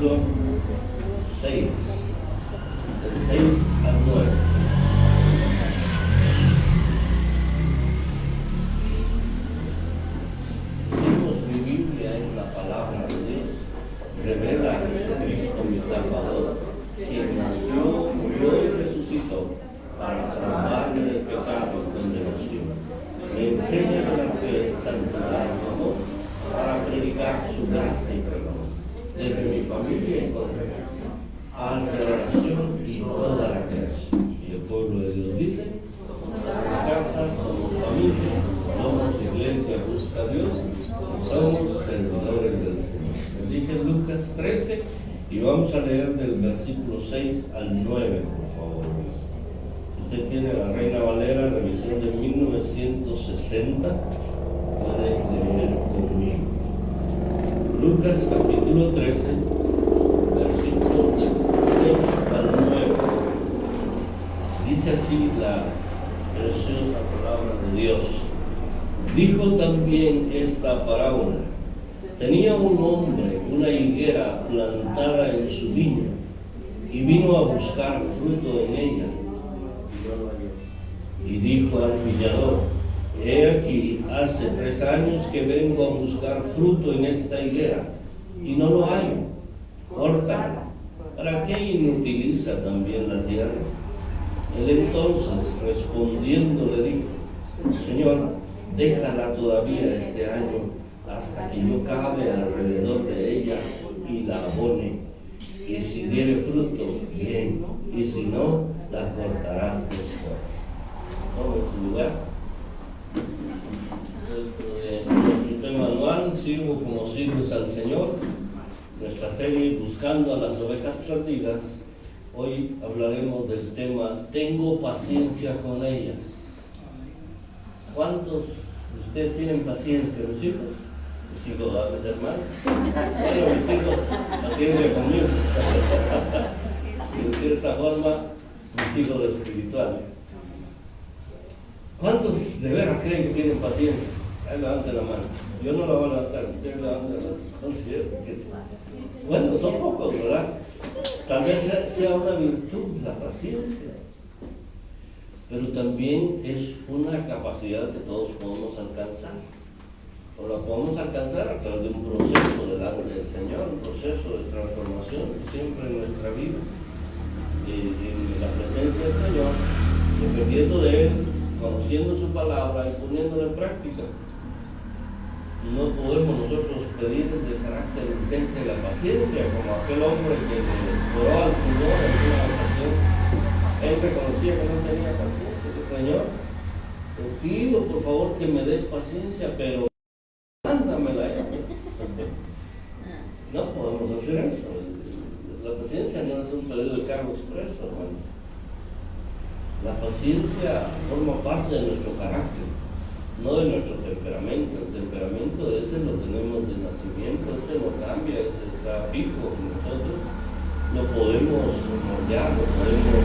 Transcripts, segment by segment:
versículo 6, del 6 al 9. Mi Biblia es la palabra de Dios, revela a Jesucristo mi Salvador, quien nació, murió y resucitó para salvarme del pecado y condenación. Me enseña la fe, santidad y amor para predicar su gracia y perdón desde mi familia y congregación hacia la nación y toda la creación. Y el pueblo de Dios dice: somos casa, somos familia, somos iglesia, busca a Dios, somos servidores del Señor. Dije Lucas 13 y vamos a leer del versículo 6 al 9, por favor. Usted tiene la Reina Valera, revisión de 1960, puede leer conmigo. Lucas capítulo 13, versículos del 6 al 9. Dice así la preciosa palabra de Dios. Dijo también esta parábola: tenía un hombre una higuera plantada en su viña y vino a buscar fruto en ella. Y dijo al villador: he aquí, hace 3 años que vengo a buscar fruto en esta higuera y no lo hallo. Córtala. ¿Para qué inutiliza también la tierra? Él entonces, respondiendo, le dijo: Señor, déjala todavía este año hasta que yo cabe alrededor de ella y la abone. Y si diere fruto, bien, y si no, la cortarás después. Toma su lugar. Nuestro tema anual, Sirvo como sirves al Señor. Nuestra serie Buscando a las ovejas perdidas. Hoy hablaremos del tema Tengo paciencia con ellas. ¿Cuántos de ustedes tienen paciencia, los hijos? Mis hijos, mis hermanos. Bueno, mis hijos, paciencia conmigo. De cierta forma, mis hijos espirituales. ¿Cuántos de veras creen que tienen paciencia? Ahí levanten la mano. Yo no la voy a levantar, ustedes levanten la mano. Bueno, son pocos, ¿verdad? Tal vez sea una virtud la paciencia, pero también es una capacidad que todos podemos alcanzar. O la podemos alcanzar a través de un proceso delante del Señor, un proceso de transformación siempre en nuestra vida, en la presencia del Señor, dependiendo de Él, conociendo su palabra y poniéndola en práctica. No podemos nosotros pedir de carácter urgente la paciencia, como aquel hombre que le oró al Señor en una ocasión. Él reconocía que no tenía paciencia. Dijo: Señor, te pido por favor que me des paciencia, pero mándamela. No podemos hacer eso. La paciencia no es un pedido de cargo expreso, hermano. La paciencia forma parte de nuestro carácter, no de nuestro temperamento. El temperamento ese lo tenemos de nacimiento, ese no cambia, ese está fijo en nosotros. Lo podemos moldear, lo podemos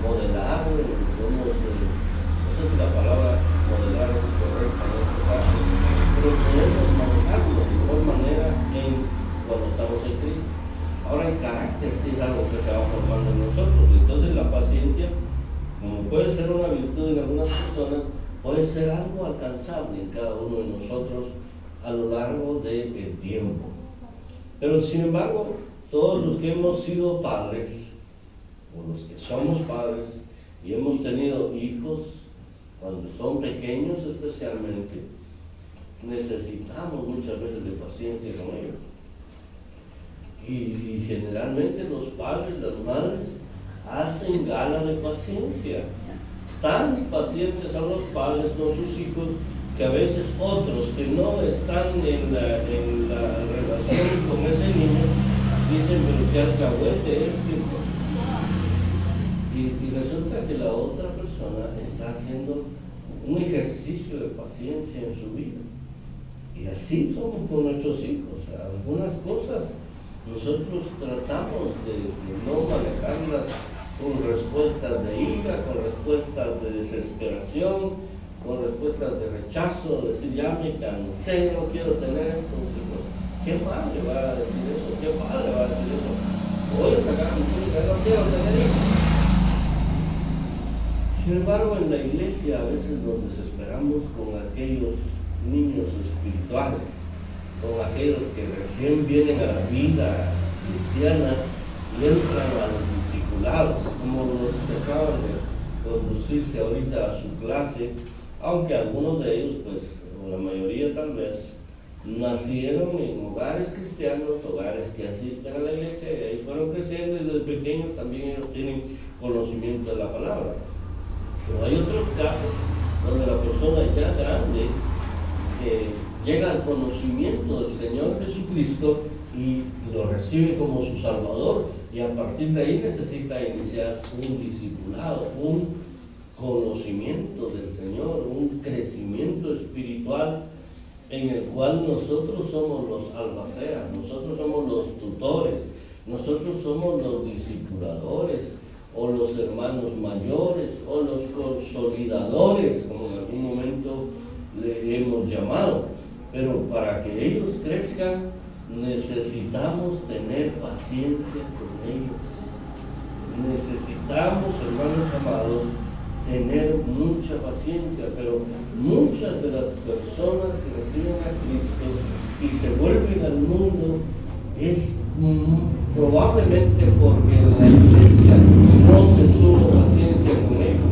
modelar, podemos, no sé si la palabra modelar es correcta en este caso, pero podemos manejarlo de igual manera cuando estamos en Cristo. Ahora el carácter sí es algo que se va formando en nosotros. Entonces la paciencia, como puede ser una virtud en algunas personas, puede ser algo alcanzable en cada uno de nosotros a lo largo del tiempo. Pero sin embargo, todos los que hemos sido padres, o los que somos padres, y hemos tenido hijos, cuando son pequeños especialmente, necesitamos muchas veces de paciencia con ellos. Y generalmente los padres, las madres, hacen gala de paciencia. Tan pacientes son los padres con sus hijos que a veces otros que no están en la relación con ese niño dicen: pero qué alcahuete es, hijo. Y resulta que la otra persona está haciendo un ejercicio de paciencia en su vida. Y así somos con nuestros hijos. Algunas cosas nosotros tratamos de no manejarlas con respuestas de ira, con respuestas de desesperación, con respuestas de rechazo, de decir: ya me cansé, no quiero tener estos hijos. ¿Qué madre va a decir eso? ¿Qué padre va a decir eso? Voy a sacar a mi hija, no quiero tener hijos. Sin embargo, en la iglesia a veces nos desesperamos con aquellos niños espirituales, con aquellos que recién vienen a la vida cristiana y entran a los discipulados, como los que acaban de conducirse ahorita a su clase, aunque algunos de ellos, pues, o la mayoría tal vez, nacieron en hogares cristianos, hogares que asisten a la iglesia, y ahí fueron creciendo y desde pequeños también ellos tienen conocimiento de la palabra. Pero hay otros casos donde la persona ya grande llega al conocimiento del Señor Jesucristo y lo recibe como su Salvador, y a partir de ahí necesita iniciar un discipulado, un conocimiento del Señor, un crecimiento espiritual en el cual nosotros somos los albaceas, nosotros somos los tutores, nosotros somos los discipuladores, o los hermanos mayores, o los consolidadores, como en algún momento le hemos llamado. Pero para que ellos crezcan, necesitamos tener paciencia con ellos. Necesitamos, hermanos amados, tener mucha paciencia, pero muchas de las personas que reciben a Cristo y se vuelven al mundo es probablemente porque la iglesia no se tuvo paciencia con ellos,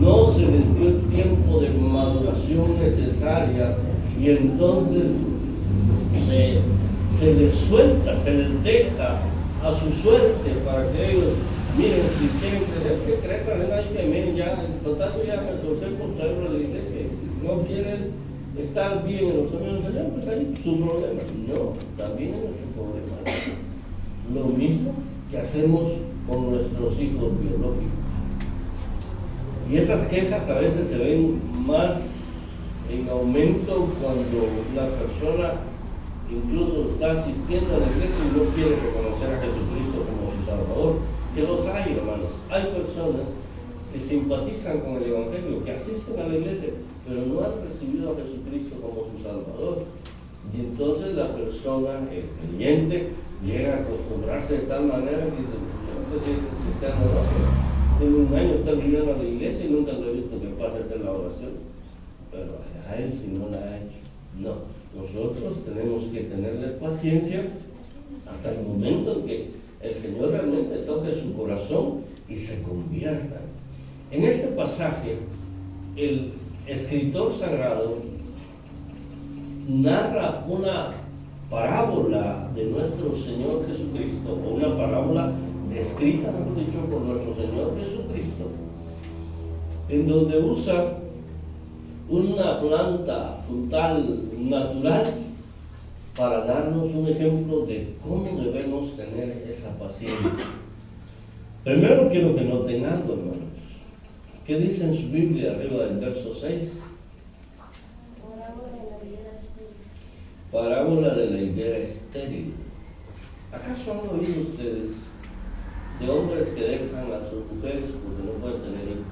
no se les dio el tiempo de maduración necesaria, y entonces se les suelta, se les deja a su suerte para que ellos miren si quieren crecer, que crezcan en ahí, que miren ya, en total ya me esforcé por traerlo a la iglesia, y si no quieren estar bien en los caminos del Señor, pues ahí su problema. No, también es nuestro problema. Lo mismo que hacemos con nuestros hijos biológicos. Y esas quejas a veces se ven más en aumento cuando la persona incluso está asistiendo a la iglesia y no quiere reconocer a Jesucristo como su Salvador. Que los hay, hermanos. Hay personas que simpatizan con el Evangelio, que asisten a la iglesia, pero no han recibido a Jesucristo como su Salvador. Y entonces la persona, el creyente, llega a acostumbrarse de tal manera que dice, yo no sé si es cristiano o no, pero tengo un año estar viviendo a la iglesia y nunca lo he visto que pase a hacer la oración. Pero a él si no la ha hecho. No, nosotros tenemos que tenerles paciencia hasta el momento en que el Señor realmente toque su corazón y se convierta. En este pasaje, el escritor sagrado narra una parábola de nuestro Señor Jesucristo, o una parábola descrita, mejor dicho, por nuestro Señor Jesucristo, en donde usa una planta frutal natural para darnos un ejemplo de cómo debemos tener esa paciencia. Primero quiero que noten algo, hermanos. ¿Qué dice en su Biblia arriba del verso 6? Parábola de la higuera estéril. ¿Acaso han oído ustedes de hombres que dejan a sus mujeres porque no pueden tener hijos?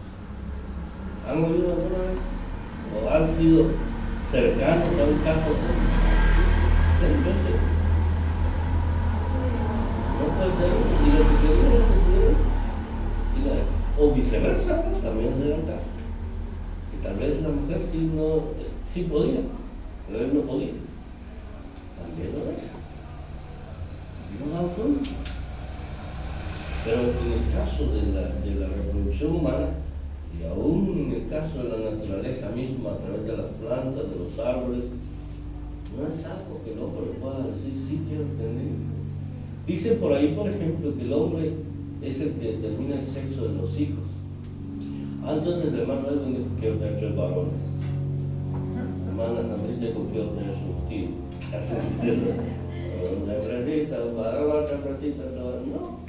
¿Han oído alguna vez? ¿O han sido cercanos a un caso así? Entonces, no puede tener, y lo que quería, o viceversa, también se dan casos. Y tal vez la mujer sí podía, pero él no podía. También lo deja. No da fruto. Pero en el caso de la reproducción humana, y aún en el caso de la naturaleza misma, a través de las plantas, de los árboles, no es algo que el hombre pueda decir, sí quiero tener. Dice por ahí, por ejemplo, que el hombre es el que determina el sexo de los hijos. Entonces el hermano Edwin dijo, quiero tener 3 varones. La hermana Sandrita dijo, quiero tener su tío. Así una hembrecita, un varón, otra hembrecita, otra varón. No.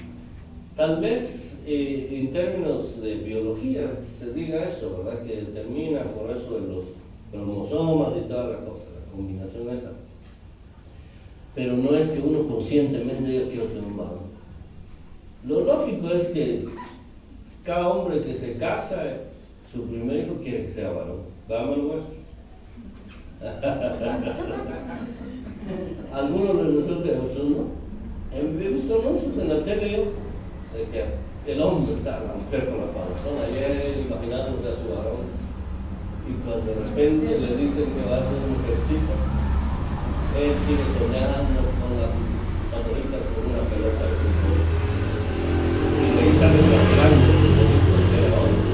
Tal vez en términos de biología se diga eso, ¿verdad? Que determina por eso de los cromosomas y toda la cosa, la combinación esa. Pero no es que uno conscientemente diga quiero tener un varón. Lo lógico es que cada hombre que se casa, su primer hijo quiere que sea varón. ¿Vámonos? algunos les resulta y otros no. He visto anuncios en la tele yo, de que el hombre está, la mujer con la panzona, ayer imaginándose a su varón, y cuando de repente le dicen que va a hacer un ejercicio, él sigue soñando con la favorita con una pelota de fútbol. Y le sale más grande que era hombre.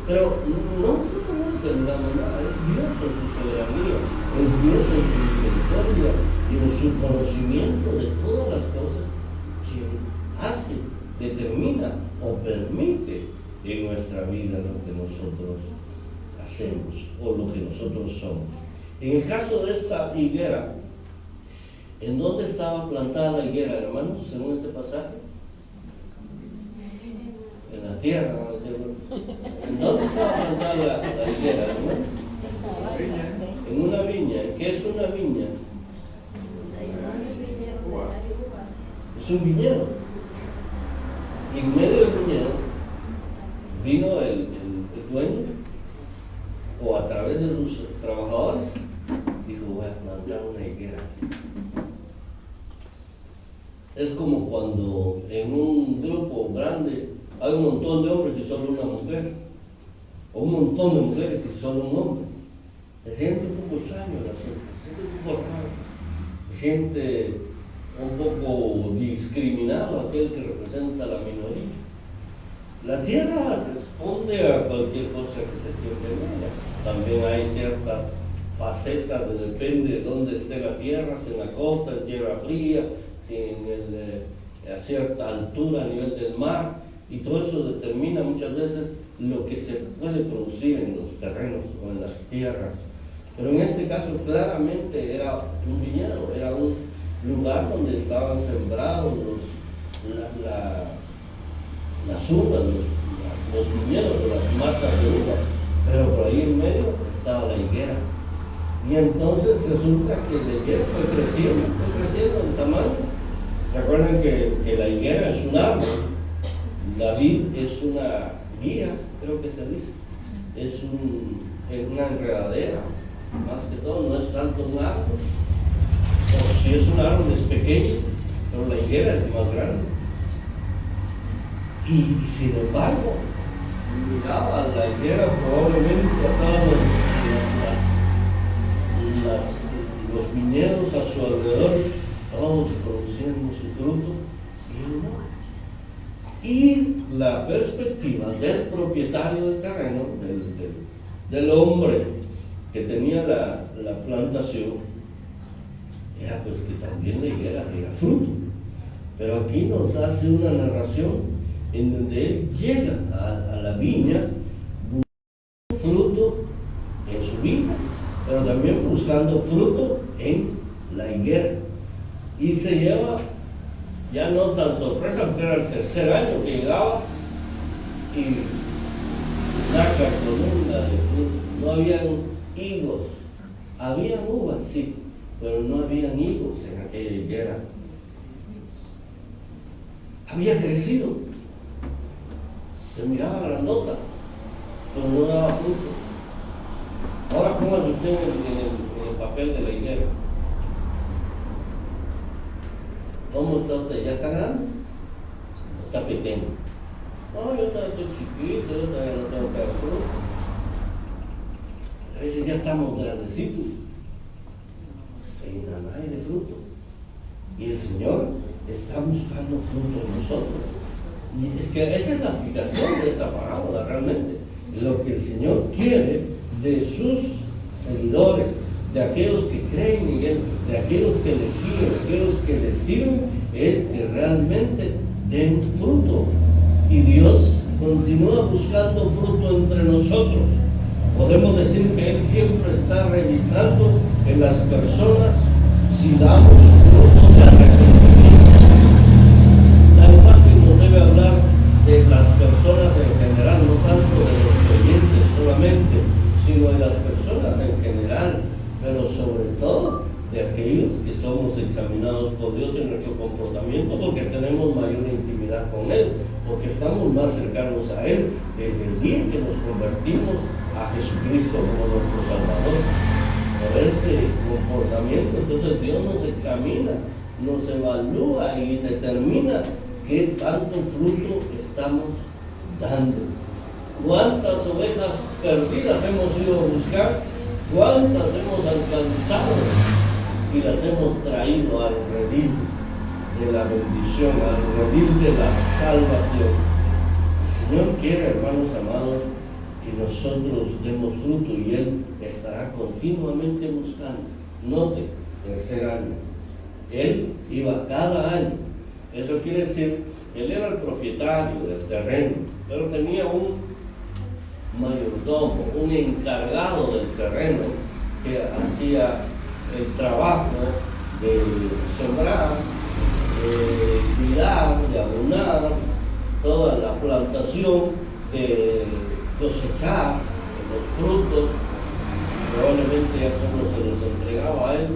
Pero no entendamos nada, es Dios en su soberanía, es Dios en su misericordia y en su conocimiento de todas las cosas que hace, determina o permite en nuestra vida lo que nosotros hacemos o lo que nosotros somos. En el caso de esta higuera, ¿en dónde estaba plantada la higuera, hermanos, según este pasaje? En la tierra, ¿no? ¿En dónde estaba plantada la higuera, hermano? En una viña. ¿Qué es una viña? Es un viñedo. Y en medio del viñedo vino el dueño, o a través de sus trabajadores, dijo: voy a plantar una higuera. Es como cuando en un grupo grande hay un montón de hombres y solo una mujer, o un montón de mujeres y solo un hombre. Se siente un poco extraño el asunto, se siente un poco raro, se siente un poco discriminado aquel que representa la minoría. La tierra responde a cualquier cosa que se siente en ella. También hay ciertas facetas, depende de dónde esté la tierra, si en la costa, en tierra fría, si a cierta altura a nivel del mar, y todo eso determina muchas veces lo que se puede producir en los terrenos o en las tierras. Pero en este caso claramente era un viñedo, era un lugar donde estaban sembrados las uvas, los viñedos, las matas de uva, pero por ahí en medio estaba la higuera. Y entonces resulta que la higuera fue creciendo en tamaño. Recuerden que la higuera es un árbol, la vid es una guía, creo que se dice, es una enredadera, más que todo, no es tanto un árbol. O si es un árbol es pequeño, pero la higuera es más grande. Y sin embargo, miraba la higuera, probablemente los viñedos a su alrededor, todos produciendo su fruto, y la perspectiva del propietario del terreno, del hombre que tenía la plantación, era pues que también la higuera diera fruto. Pero aquí nos hace una narración en donde él llega a la viña buscando fruto en su viña, pero también buscando fruto en la higuera. Y se lleva, ya no tan sorpresa, porque era el tercer año que llegaba, y la columna de fruto. No habían higos, habían uvas, sí, pero no habían higos en aquella higuera. Había crecido, se miraba grandota, pero no daba fruto. Ahora póngase usted en el papel de la higuera. ¿Cómo está usted? ¿Ya está grande? ¿Está pequeño? No, yo estoy chiquito, yo todavía no tengo que dar fruto. A veces ya estamos grandecitos, sin nada de fruto. Y el Señor está buscando fruto en nosotros. Y es que esa es la aplicación de esta parábola realmente. Lo que el Señor quiere de sus seguidores, de aquellos que creen en Él, de aquellos que le siguen, de aquellos que le sirven, es que realmente den fruto. Y Dios continúa buscando fruto entre nosotros. Podemos decir que Él siempre está revisando en las personas si damos fruto de arrepentimiento. La imagen nos debe hablar de las personas en general, no tanto de los creyentes solamente, sino de las personas en general, pero sobre todo de aquellos que somos examinados por Dios en nuestro comportamiento, porque tenemos mayor intimidad con Él, porque estamos más cercanos a Él desde el día que nos convertimos a Jesucristo como nuestro Salvador. por ese comportamiento. Entonces Dios nos examina, nos evalúa y determina qué tanto fruto estamos dando. ¿Cuántas ovejas perdidas hemos ido a buscar? ¿Cuántas hemos alcanzado? Y las hemos traído al redil de la bendición, al redil de la salvación. El Señor quiere, hermanos amados, que nosotros demos fruto y Él estará continuamente buscando. Note, tercer año. Él iba cada año. Eso quiere decir, Él era el propietario del terreno, pero tenía un mayordomo, un encargado del terreno que hacía el trabajo de sembrar, de cuidar, de abonar toda la plantación, de cosechar los frutos. Probablemente ya solo se los entregaba a él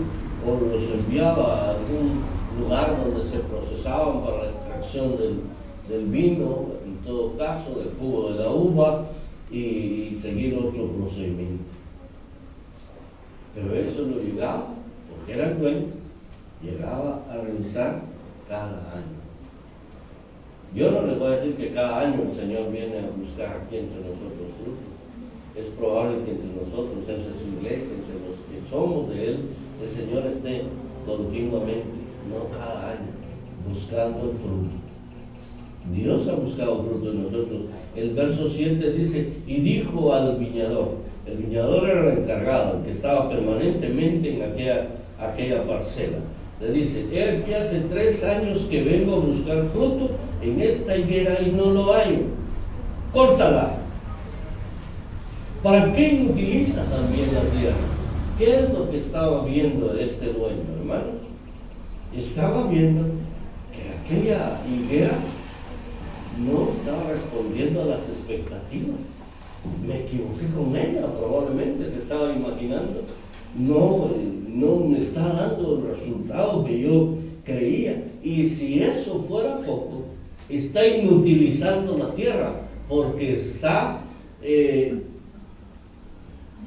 o los enviaba a algún lugar donde se procesaban para la extracción del vino, en todo caso, del jugo de la uva y seguir otro procedimiento. Pero eso lo llegaba, porque era el dueño, llegaba a revisar cada año. Yo no les voy a decir que cada año el Señor viene a buscar aquí entre nosotros frutos. Es probable que entre nosotros, entre su iglesia, entre los que somos de Él, el Señor esté continuamente, no cada año, buscando el fruto. Dios ha buscado fruto en nosotros. El verso 7 dice, y dijo al viñador. El viñador era el encargado, el que estaba permanentemente en aquella parcela. Le dice, he aquí hace 3 años que vengo a buscar fruto en esta higuera y no lo hallo. Córtala. ¿Para qué inutiliza también la tierra? ¿Qué es lo que estaba viendo este dueño, hermanos? Estaba viendo que aquella higuera no estaba respondiendo a las expectativas. Me equivoqué con ella, probablemente se estaba imaginando. No me está dando el resultado que yo creía. Y si eso fuera poco, está inutilizando la tierra, porque está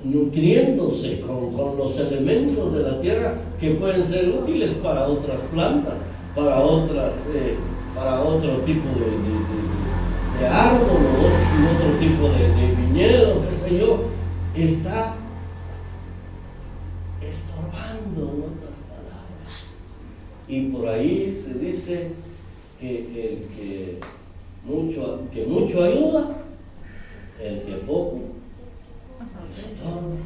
nutriéndose con los elementos de la tierra que pueden ser útiles para otras plantas, para otro tipo de árbol o otro tipo de viñedo, qué sé yo. Está estorbando, en otras palabras. Y por ahí se dice que mucho ayuda, el que poco estorba.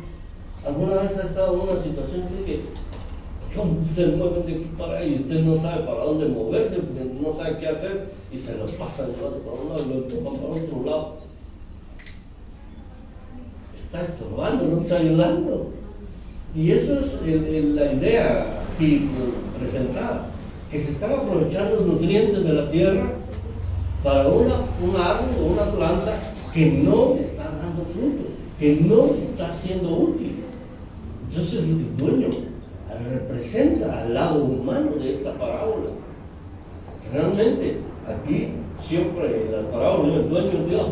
¿Alguna vez ha estado en una situación así que ¿cómo se mueven de aquí para ahí? Y usted no sabe para dónde moverse, porque no sabe qué hacer, y se lo pasan llevando para un lado y lo empujan para otro lado. Está estorbando, no está ayudando. Y eso es la idea aquí presentada, que se están aprovechando los nutrientes de la tierra para un árbol o una planta que no está dando fruto, que no está siendo útil. Entonces el dueño representa al lado humano de esta parábola. Realmente aquí siempre en las parábolas el dueño es Dios,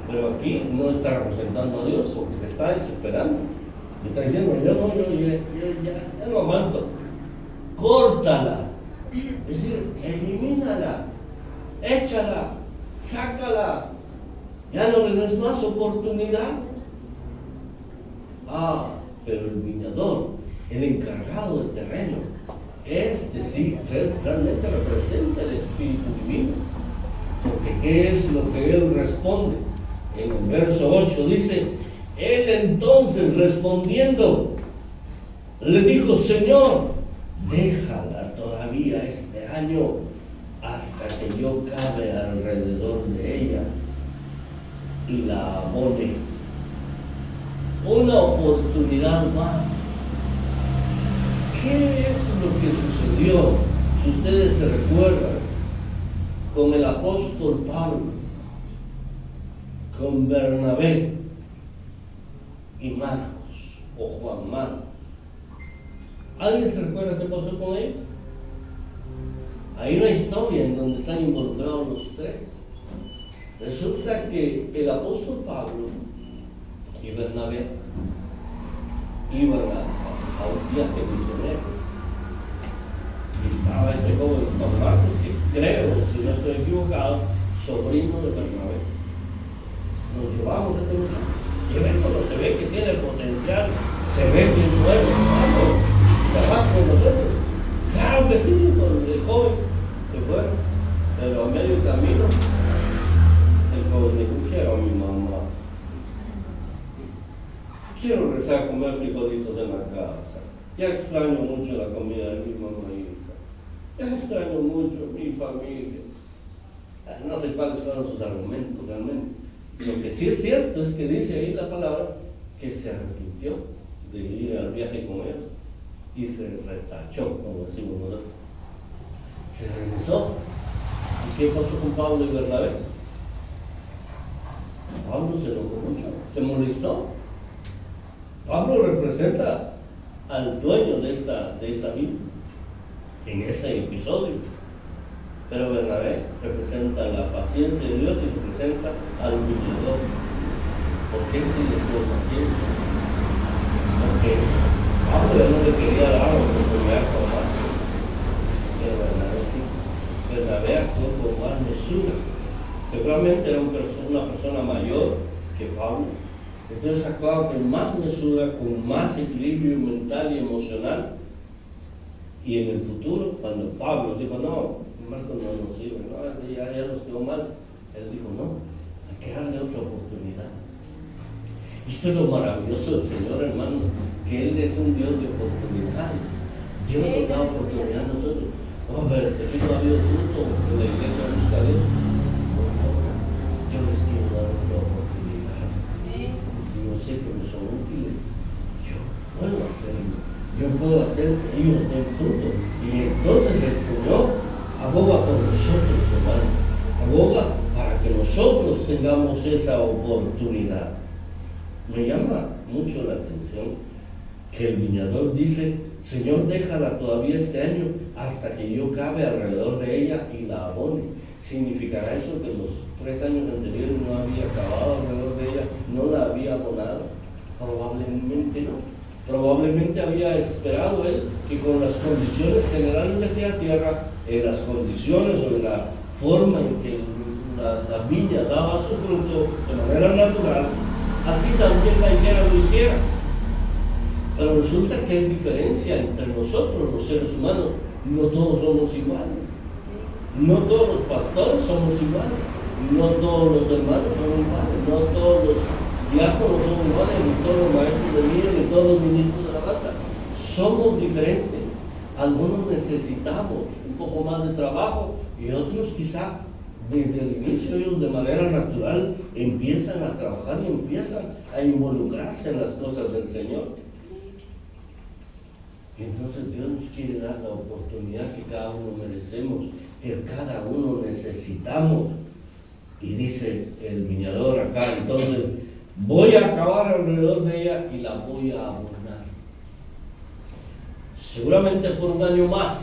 pero aquí no está representando a Dios porque se está desesperando. Le está diciendo, yo ya no aguanto. Córtala. Es decir, elimínala, échala, sácala. Ya no le des más oportunidad. Pero el viñador, el encargado del terreno, sí, realmente representa el Espíritu Divino. Porque ¿qué es lo que él responde? En el verso 8 dice, él entonces respondiendo le dijo, Señor, déjala todavía este año hasta que yo cabe alrededor de ella y la abone. Una oportunidad más. ¿Qué es lo que sucedió, si ustedes se recuerdan, con el apóstol Pablo, con Bernabé y Marcos o Juan Marcos? ¿Alguien se recuerda qué pasó con ellos? Hay una historia en donde están involucrados los tres. Resulta que el apóstol Pablo y Bernabé iban un viaje misionero. Y estaba ese joven Juan Marcos, que creo, si no estoy equivocado, sobrino de Bernabé. Nos llevamos a este muchacho. Y ven cuando se ve que tiene el potencial, se ve bien nuevo, capaz con nosotros. Claro que sí, con el joven se fueron, pero a medio camino, el joven dijo: quiero a mi mamá. Quiero regresar a comer frijolitos en la casa. Ya extraño mucho la comida de mi mamá y hija. Ya extraño mucho mi familia. No sé cuáles fueron sus argumentos realmente. Lo que sí es cierto es que dice ahí la palabra que se arrepintió de ir al viaje con ellos y se retachó, como decimos nosotros. Se regresó. ¿Y qué pasó con Pablo y Bernabé? Pablo se enojó mucho, se molestó. Pablo representa al dueño de esta Biblia en ese episodio, pero Bernabé representa la paciencia de Dios y representa al viñador. ¿Por qué sí le tuvo paciencia? Porque Pablo no le quería dar la oportunidad con más, pero Bernabé sí. Bernabé actuó con más mesura. Seguramente era una persona mayor que Pablo. Entonces actuaba con más mesura, con más equilibrio mental y emocional. Y en el futuro, cuando Pablo dijo: no, Marcos no nos sirve, no, ya nos quedó mal, él dijo: no, hay que darle otra oportunidad. Esto es lo maravilloso del Señor, hermanos, que Él es un Dios de oportunidades. Dios nos da oportunidad a nosotros. Oh, pero este no ha habido fruto en la iglesia de buscar Dios. Yo les quiero dar otra oportunidad. Yo sé que me son útiles. Yo puedo hacerlo. Yo puedo hacer que ellos den fruto. Y entonces el Señor aboga por nosotros, hermanos. Aboga para que nosotros tengamos esa oportunidad. Me llama mucho la atención que el viñador dice: Señor, déjala todavía este año hasta que yo cabe alrededor de ella y la abone. ¿Significará eso que los 3 años anteriores no había acabado alrededor de ella, no la había abonado? Probablemente no. Probablemente había esperado él que con las condiciones generales de aquella tierra, en las condiciones o en la forma en que la viña daba su fruto de manera natural, así también la higuera lo hiciera. Pero resulta que hay diferencia entre nosotros, los seres humanos. No todos somos iguales. No todos los pastores somos iguales. No todos los hermanos son iguales. No todos los diáconos son iguales. Ni todos los maestros de vida, ni todos los ministros de la alabanza. Somos diferentes. Algunos necesitamos un poco más de trabajo y otros quizá desde el inicio ellos de manera natural empiezan a trabajar y empiezan a involucrarse en las cosas del Señor. Y entonces Dios nos quiere dar la oportunidad que cada uno merecemos, que cada uno necesitamos. Y dice el viñador acá: entonces voy a acabar alrededor de ella y la voy a abonar. Seguramente por un año más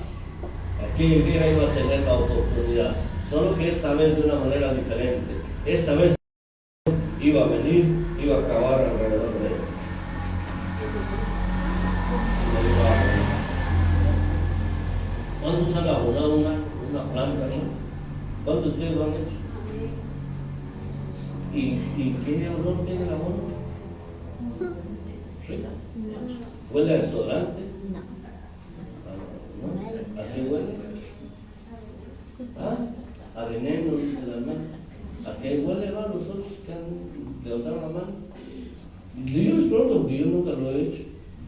aquella higuera iba a tener la oportunidad, solo que esta vez de una manera diferente. Esta vez iba a venir, iba a acabar alrededor de ella. ¿Cuántos han abonado una planta? ¿Cuántos de ustedes lo han hecho? ¿Y qué olor tiene el abono? ¿Rica? ¿Huele a desodorante? ¿No? ¿A qué huele? ¿Ah? A veneno, dice la hermana. ¿A qué huele, hermano? Los otros que han levantado la mano. Digo es pronto, porque yo nunca lo he hecho.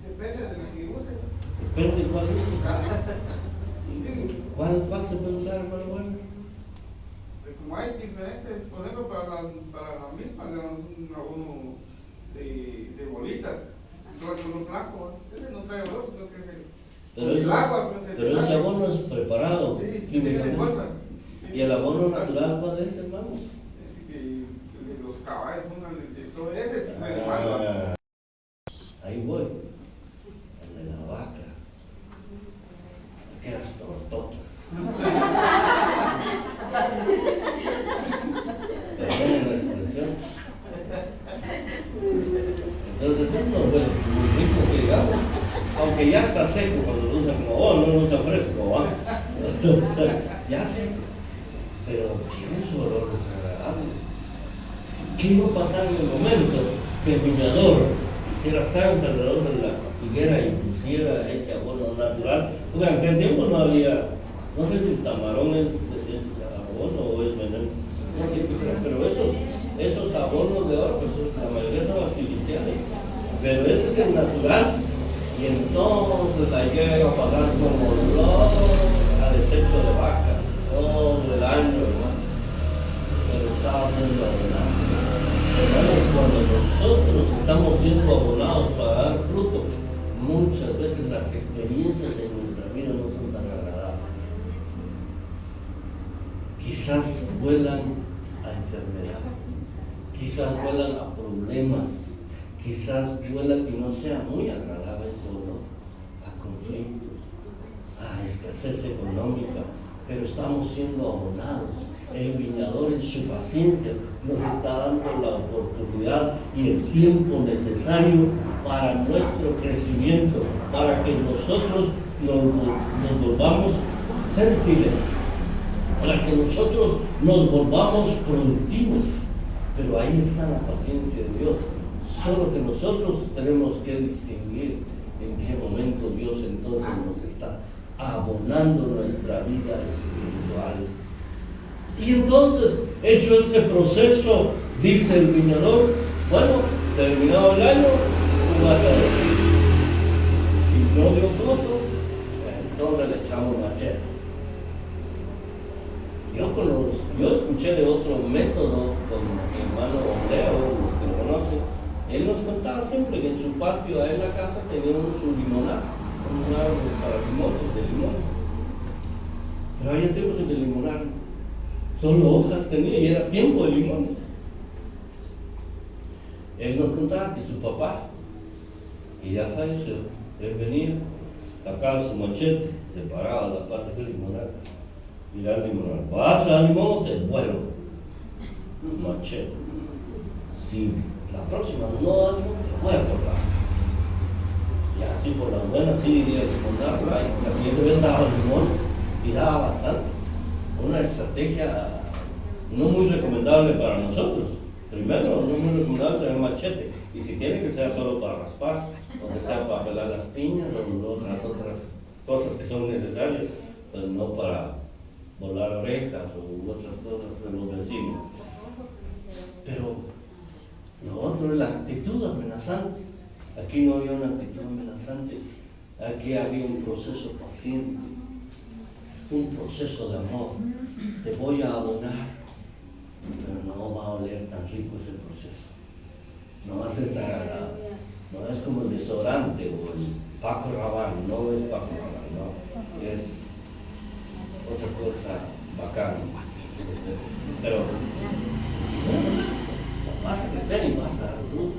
Depende de la que use. Depende de cuál use. ¿Cuál se puede usar, hermano? Bueno, Como hay diferentes, por ejemplo, para la misma, un abono de bolitas, con un blanco, ese no trae olor, sino que es el agua. Pero ese abono es preparado. Sí, tiene bolsa. ¿Y el abono natural cuál es, hermano? De los caballos, de todo ese, de malo. Ahí voy. El de la vaca. Aquellas tortotas. Perdonen la expresión. Entonces, eso no fue muy rico que digamos, aunque aunque ya está seco cuando lo usan como, no lo usan fresco, o sea, ya seco, pero tiene su olor desagradable. ¿Qué iba a pasar en el momento que el viñador hiciera sangre alrededor de la higuera y pusiera ese abono natural? Porque en aquel tiempo no había, no sé si el tamarón es abono o es veneno, no sé qué sea, pero esos abonos de ahora, pues la mayoría son artificiales, pero ese es el natural. Y entonces la higuera iba a pasar como olor a desecho de vaca todo el año, hermano, pero estaba siendo abonado. Hermanos, cuando nosotros estamos siendo abonados para dar fruto, muchas veces las experiencias en nuestra vida no son tan agradables. Quizás vuelan a enfermedad, quizás vuelan a problemas, quizás vuelan y no sea muy agradable ese olor, a conflictos, a escasez económica, pero estamos siendo abonados. El viñador en su paciencia nos está dando la oportunidad y el tiempo necesario para nuestro crecimiento, para que nosotros nos volvamos fértiles, para que nosotros nos volvamos productivos. Pero ahí está la paciencia de Dios. Solo que nosotros tenemos que distinguir en qué momento Dios entonces nos está abonando nuestra vida espiritual. Y entonces, hecho este proceso, dice el viñador, bueno, terminado el año, tú vas a decir, si no dio fruto, entonces le echamos machete. Yo escuché de otro método con mi hermano Leo, los que lo conocen. Él nos contaba siempre que en su patio, ahí en la casa, teníamos un limonar, un árbol para limones, de limón. Pero había tiempos en que el limonar solo hojas tenía y era tiempo de limones. Él nos contaba que su papá, y ya falleció, él venía, sacaba su machete, separaba la parte del limonar, miraba el limonar, pasa al limón, te vuelvo, machete. Si la próxima no da limón, te voy a cortar. Y así por las buenas sí iría a limonar, y la siguiente vez daba limón y daba bastante. Una estrategia no muy recomendable para nosotros. Primero, no es muy recomendable tener machete, y si quiere que sea solo para raspar, o que sea para pelar las piñas, o otras cosas que son necesarias, pero no para volar orejas o otras cosas de los vecinos. Pero lo otro es la actitud amenazante. Aquí no había una actitud amenazante, aquí había un proceso paciente, un proceso de amor. Te voy a abonar, pero no va a oler tan rico ese proceso, no va a ser tan agradable, no es como el desodorante o el Paco Rabanne, no es Paco Rabanne, no, es otra cosa bacana, pero vas a crecer y vas a dar fruto.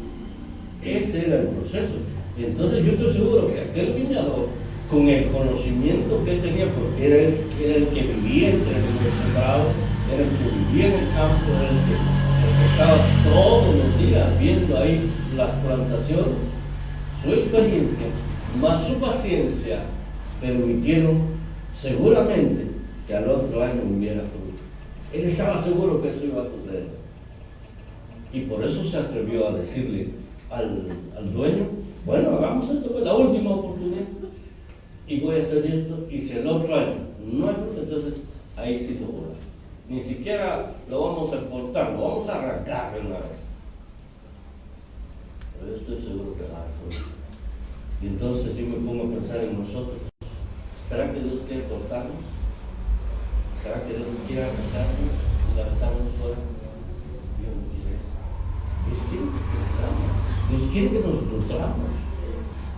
Ese era el proceso. Y entonces yo estoy seguro que aquel viñador, con el conocimiento que él tenía, porque era el que vivía entre los sembrados, era el que vivía en el campo, era el que estaba todos los días viendo ahí las plantaciones, su experiencia más su paciencia permitieron seguramente que al otro año hubiera fruto. Él estaba seguro que eso iba a suceder. Y por eso se atrevió a decirle al dueño, bueno, hagamos esto, es la última oportunidad. Y voy a hacer esto, y si el otro año no hay fruto, entonces ahí sí lo voy a hacer. Ni siquiera lo vamos a cortar, lo vamos a arrancar de una vez. Pero yo estoy seguro que va a haber fruto. Y entonces yo me pongo a pensar en nosotros. ¿Será que Dios quiere cortarnos? ¿Será que Dios quiere arrancarnos y lanzarnos fuera? Dios no quiere eso. Dios quiere que crezcamos. Dios quiere que nos nutramos.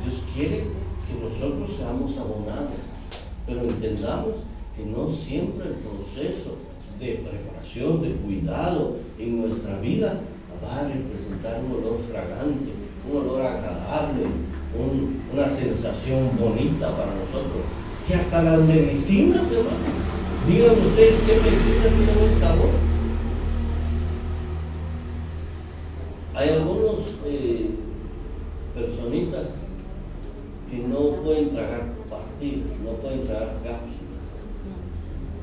Dios quiere que nosotros seamos abonados. Pero entendamos que no siempre el proceso de preparación, de cuidado en nuestra vida va a representar un olor fragante, un olor agradable, una sensación bonita para nosotros. Si hasta las medicinas, hermano, digan ustedes qué medicinas tienen buen sabor. Hay algunos personitas que no pueden tragar pastillas, no pueden tragar cápsulas.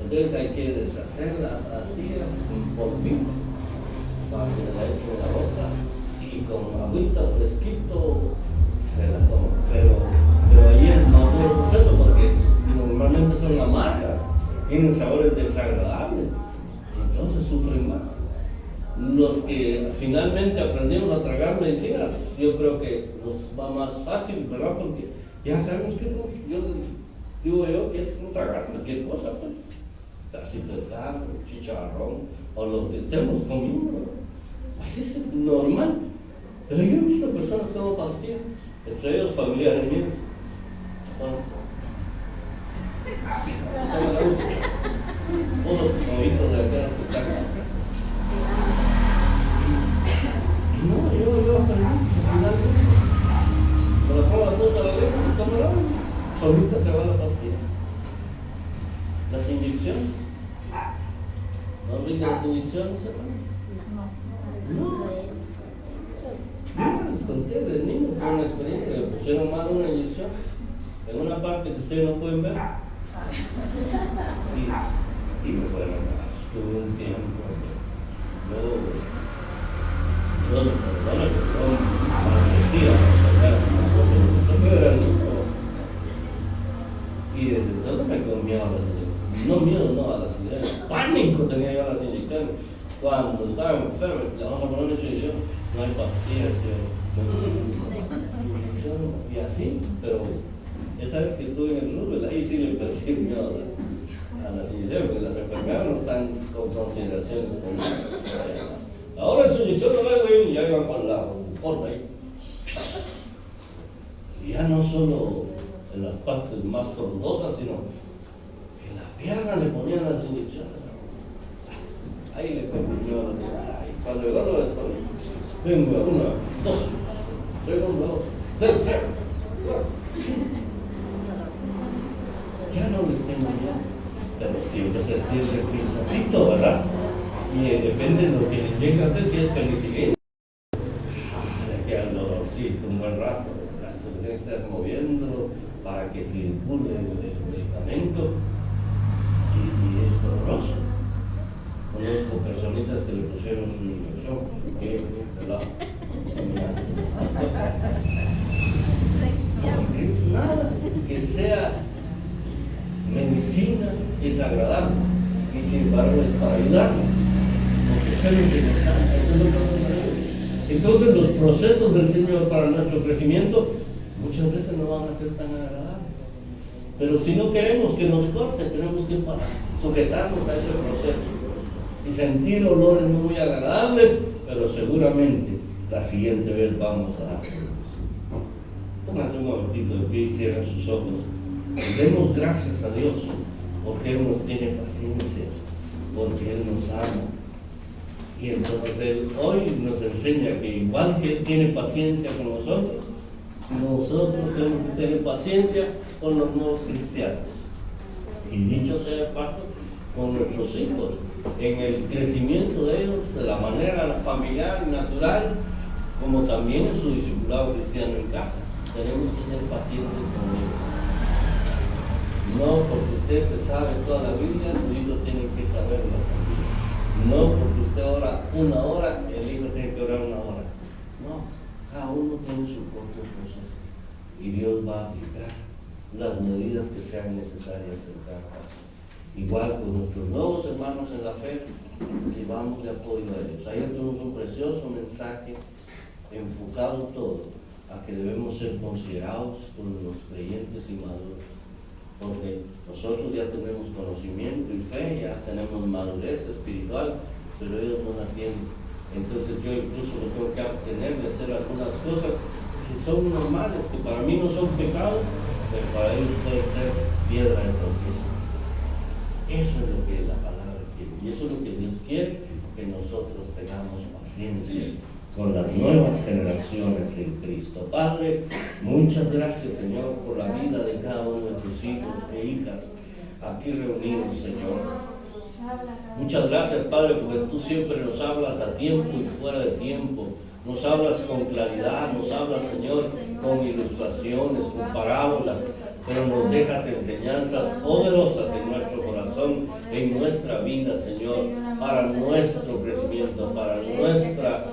Entonces hay que deshacer la pastilla con polvito para que la echen en la boca y con agüita fresquito se la toma. Pero ahí es más duro el proceso porque normalmente son amargas, tienen sabores desagradables, entonces sufren más. Los que finalmente aprendimos a tragar medicinas, yo creo que nos va más fácil, ¿verdad? Porque ya sabemos que digo yo que es no tragar cualquier cosa, pues, pedacito de carne, chicharrón, o lo que estemos comiendo. Así es normal. Pero yo he visto personas que toman pastillas, entre ellos familiares míos. Todos los novitos de acá que están. No, yo aprendí, finalmente, me la pongo toda la lengua, tómala, solita se va la pastilla. Las inyecciones. ¿No rican las inyecciones, hermano? No. Yo les conté de niños con una experiencia, me pusieron mal una inyección en una parte que ustedes no pueden ver. Y me fueron a tuve un tiempo. Yo parecía, yo era niño. Y desde entonces me quedó miedo a las inyecciones. No miedo, no, a las inyecciones. Pánico tenía yo a las inyecciones. Cuando estaba enfermo, le vamos a poner una inyección, no hay pastillas, y así, pero esa vez que estuve en el Rubel, ahí sí le perdí miedo a las inyecciones, porque las enfermedades no están con consideraciones como ahora su inyección no la veo y ya iban con la porra ahí. Y ya no solo en las partes más frondosas, sino en la pierna le ponían las inyecciones. Ahí le convirtió a la señora. Cuando llegó lo de sol, vengo a una, dos, segundo, tercero. Ya no les tengo ya, pero siempre se siente pinchacito, ¿verdad? Y depende de lo que les llegue a hacer, si es penicilina. Le queda el dolorcito un buen rato, ¿verdad? Se tiene que estar moviendo para que circule el medicamento y es doloroso. Conozco personitas que le pusieron su inyección, ¿verdad? Nada que sea medicina es agradable y sin embargo es para ayudarnos, porque es lo que nos sana, eso es lo que nos ayuda. Entonces los procesos del Señor para nuestro crecimiento muchas veces no van a ser tan agradables, pero si no queremos que nos corte, tenemos que sujetarnos a ese proceso y sentir olores no muy agradables, pero seguramente la siguiente vez vamos a pónganse un momentito de pie y cierren sus ojos. Demos gracias a Dios porque Él nos tiene paciencia, porque Él nos ama. Y entonces Él hoy nos enseña que igual que Él tiene paciencia con nosotros tenemos que tener paciencia con los nuevos cristianos. Y dicho sea de paso, con nuestros hijos, en el crecimiento de ellos, de la manera familiar y natural, como también en su discipulado cristiano en casa. Tenemos que ser pacientes con ellos. No porque usted se sabe toda la Biblia, su hijo tiene que saberla también. No porque usted ora una hora, el hijo tiene que orar una hora. No, cada uno tiene su propio proceso. Y Dios va a aplicar las medidas que sean necesarias en cada caso. Igual con nuestros nuevos hermanos en la fe, si vamos de apoyo a ellos. Ayer tuvimos un precioso mensaje enfocado todo a que debemos ser considerados con los creyentes y maduros, porque nosotros ya tenemos conocimiento y fe, ya tenemos madurez espiritual, pero ellos no la tienen. Entonces yo incluso me tengo que abstener de hacer algunas cosas que son normales, que para mí no son pecados, pero para ellos puede ser piedra de tropiezo. Eso es lo que la palabra quiere, y eso es lo que Dios quiere, que nosotros tengamos paciencia con las nuevas generaciones en Cristo. Padre, muchas gracias, Señor, por la vida de cada uno de tus hijos e hijas aquí reunidos, Señor. Muchas gracias, Padre, porque tú siempre nos hablas a tiempo y fuera de tiempo, Nos hablas con claridad, nos hablas, Señor, con ilustraciones, con parábolas, pero nos dejas enseñanzas poderosas en nuestro corazón, en nuestra vida, Señor, para nuestro crecimiento, para nuestra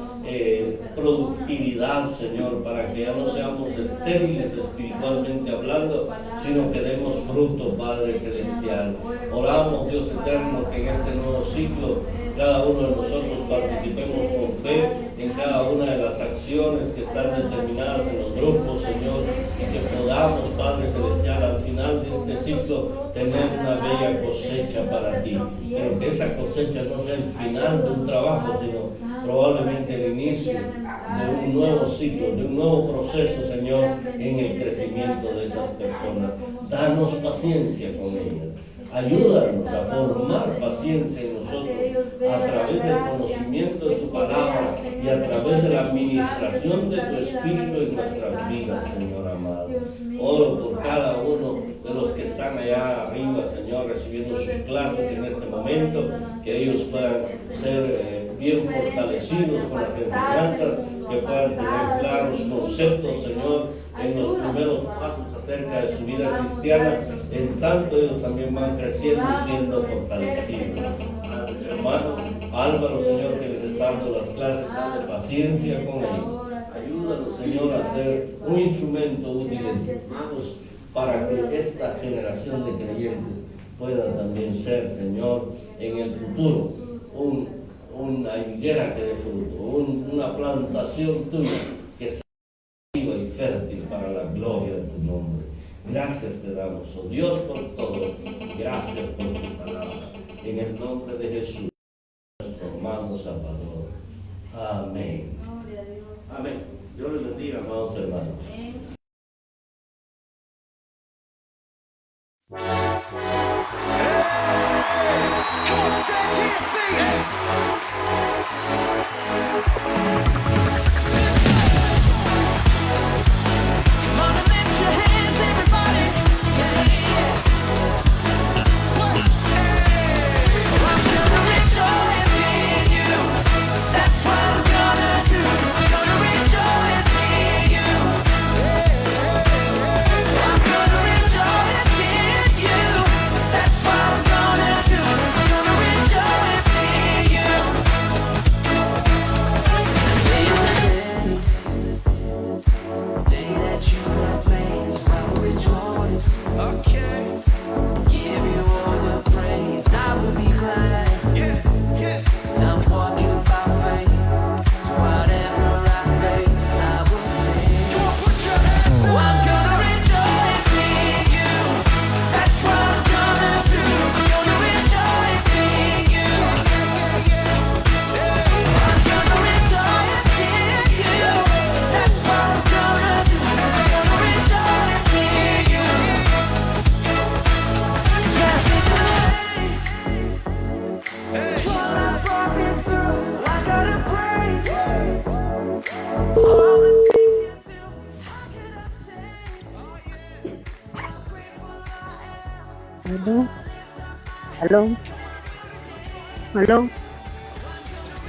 productividad, Señor, para que ya no seamos estériles espiritualmente hablando, sino que demos fruto, Padre Celestial. Oramos, Dios eterno, que en este nuevo ciclo cada uno de nosotros participemos con fe en cada una de las acciones que están determinadas en los grupos, Señor, y que podamos, Padre Celestial, al final de este ciclo tener una bella cosecha para ti, pero que esa cosecha no sea el final de un trabajo, sino probablemente el inicio de un nuevo ciclo, de un nuevo proceso, Señor, en el crecimiento de esas personas. Danos paciencia con ellas. Ayúdanos a formar paciencia en nosotros a través del conocimiento de tu palabra y a través de la administración de tu Espíritu en nuestras vidas, Señor amado. Oro por cada uno de los que están allá arriba, Señor, recibiendo sus clases en este momento, que ellos puedan ser bien fortalecidos con las enseñanzas, que puedan tener claros conceptos, Señor, en los primeros pasos acerca de su vida cristiana, en tanto ellos también van creciendo y siendo fortalecidos. Hermano Álvaro, Señor, que les está dando las clases, dale paciencia con ellos. Ayúdanos, Señor, a ser un instrumento útil en tus manos para que esta generación de creyentes pueda también ser, Señor, en el futuro una higuera que dé fruto, una plantación tuya que sea viva y fértil para la gloria de tu nombre. Gracias te damos, oh Dios, por todo. Gracias por tu palabra. En el nombre de Jesús, nuestro amado Salvador. Amén. Amén. Dios les bendiga, amados hermanos. Aló, aló,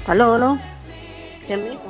aló, aló, ¿qué amigo?